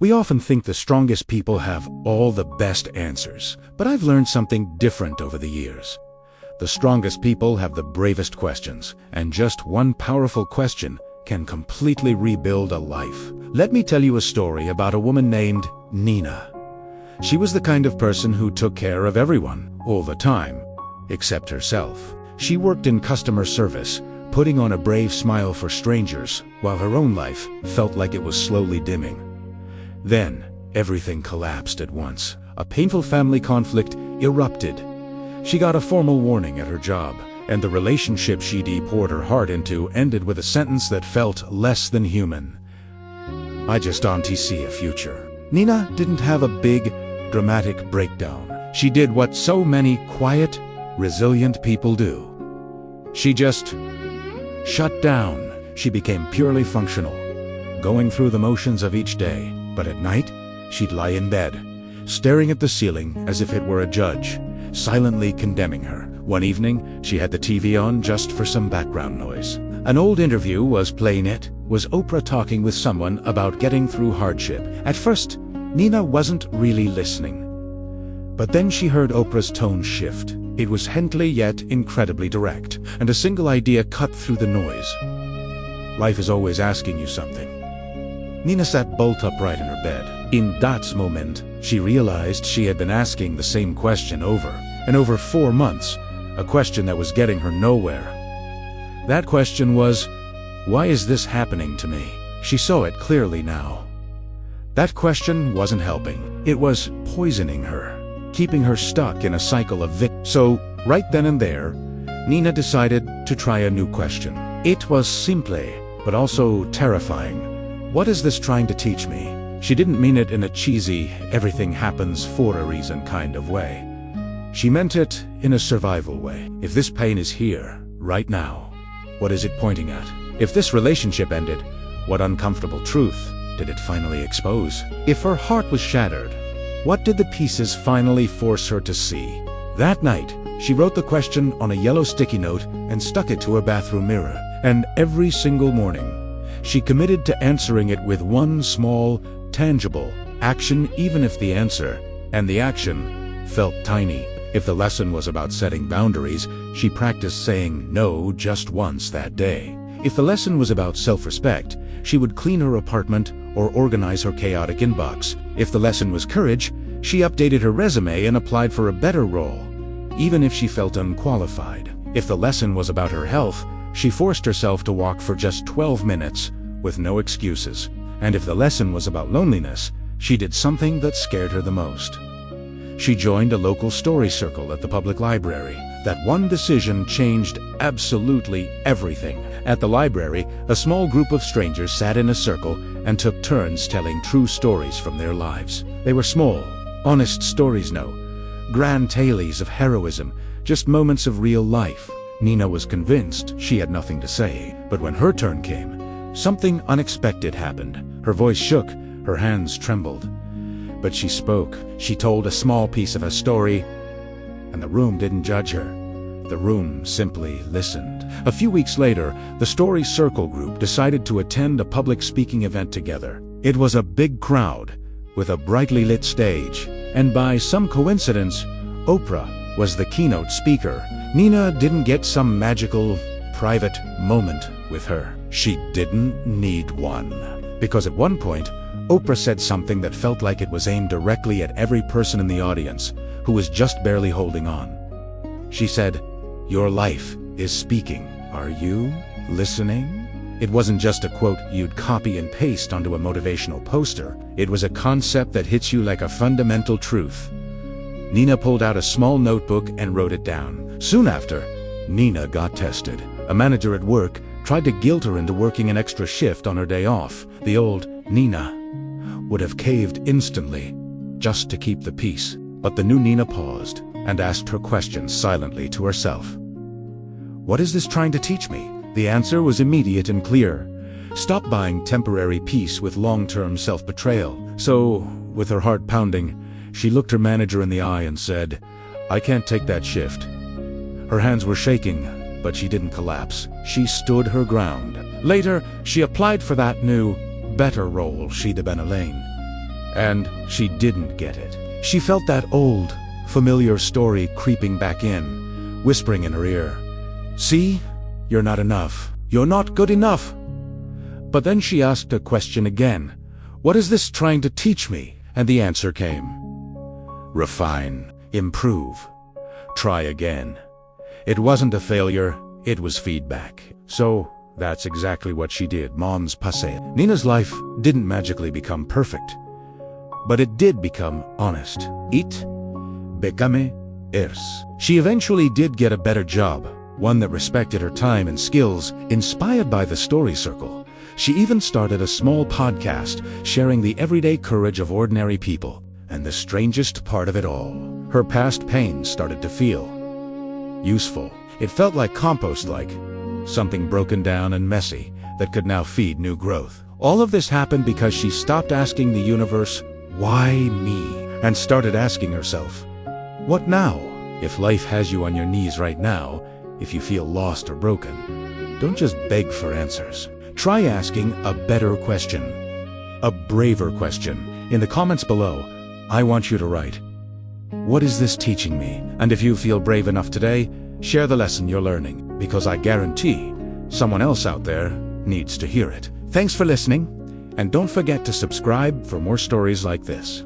We often think the strongest people have all the best answers, but I've learned something different over the years. The strongest people have the bravest questions, and just one powerful question can completely rebuild a life. Let me tell you a story about a woman named Nina. She was the kind of person who took care of everyone, all the time, except herself. She worked in customer service, putting on a brave smile for strangers, while her own life felt like it was slowly dimming. Then, everything collapsed at once. A painful family conflict erupted. She got a formal warning at her job, and the relationship she'd poured her heart into ended with a sentence that felt less than human. "I just don't see a future." Nina didn't have a big, dramatic breakdown. She did what so many quiet, resilient people do. She just shut down. She became purely functional, going through the motions of each day. But at night, she'd lie in bed, staring at the ceiling as if it were a judge, silently condemning her. One evening, she had the TV on just for some background noise. An old interview was playing. It was Oprah talking with someone about getting through hardship. At first, Nina wasn't really listening. But then she heard Oprah's tone shift. It was gently yet incredibly direct, and a single idea cut through the noise. "Life is always asking you something." Nina sat bolt upright in her bed. In that moment, she realized she had been asking the same question over and over 4 months, a question that was getting her nowhere. That question was, why is this happening to me? She saw it clearly now. That question wasn't helping. It was poisoning her, keeping her stuck in a cycle of So, right then and there, Nina decided to try a new question. It was simple, but also terrifying. What is this trying to teach me? She didn't mean it in a cheesy, everything happens for a reason kind of way. She meant it in a survival way. If this pain is here, right now, what is it pointing at? If this relationship ended, what uncomfortable truth did it finally expose? If her heart was shattered, what did the pieces finally force her to see? That night, she wrote the question on a yellow sticky note and stuck it to her bathroom mirror. And every single morning, she committed to answering it with one small, tangible action, even if the answer and the action felt tiny. If the lesson was about setting boundaries, she practiced saying no just once that day. If the lesson was about self-respect, she would clean her apartment or organize her chaotic inbox. If the lesson was courage, she updated her resume and applied for a better role, even if she felt unqualified. If the lesson was about her health, she forced herself to walk for just 12 minutes with no excuses. And if the lesson was about loneliness, she did something that scared her the most. She joined a local story circle at the public library. That one decision changed absolutely everything. At the library, a small group of strangers sat in a circle and took turns telling true stories from their lives. They were small, honest stories, no grand tales of heroism, just moments of real life. Nina was convinced she had nothing to say, but when her turn came, something unexpected happened. Her voice shook, her hands trembled. But she spoke. She told a small piece of her story, and the room didn't judge her. The room simply listened. A few weeks later, the Story Circle group decided to attend a public speaking event together. It was a big crowd, with a brightly lit stage, and by some coincidence, Oprah was the keynote speaker. Nina didn't get some magical, private moment with her. She didn't need one. Because at one point, Oprah said something that felt like it was aimed directly at every person in the audience who was just barely holding on. She said, "Your life is speaking. Are you listening?" It wasn't just a quote you'd copy and paste onto a motivational poster. It was a concept that hits you like a fundamental truth. Nina pulled out a small notebook and wrote it down. Soon after, Nina got tested. A manager at work tried to guilt her into working an extra shift on her day off. The old Nina would have caved instantly, just to keep the peace. But the new Nina paused and asked her question silently to herself. What is this trying to teach me? The answer was immediate and clear. Stop buying temporary peace with long-term self-betrayal. So, with her heart pounding, she looked her manager in the eye and said, "I can't take that shift." Her hands were shaking, but she didn't collapse. She stood her ground. Later, she applied for that new, better role she'd been Elaine. And she didn't get it. She felt that old, familiar story creeping back in, whispering in her ear, "See? You're not enough. You're not good enough." But then she asked a question again. "What is this trying to teach me?" And the answer came. Refine, improve, try again. It wasn't a failure, it was feedback. So that's exactly what she did, Mons Passé. Nina's life didn't magically become perfect, but it did become honest. It became ers. She eventually did get a better job, one that respected her time and skills, inspired by the story circle. She even started a small podcast, sharing the everyday courage of ordinary people. And the strangest part of it all, her past pain started to feel useful. It felt like compost, like something broken down and messy that could now feed new growth. All of this happened because she stopped asking the universe, "Why me?" and started asking herself, "What now?" If life has you on your knees right now, if you feel lost or broken, don't just beg for answers. Try asking a better question, a braver question. In the comments below, I want you to write, "What is this teaching me?" And if you feel brave enough today, share the lesson you're learning, because I guarantee someone else out there needs to hear it. Thanks for listening, and don't forget to subscribe for more stories like this.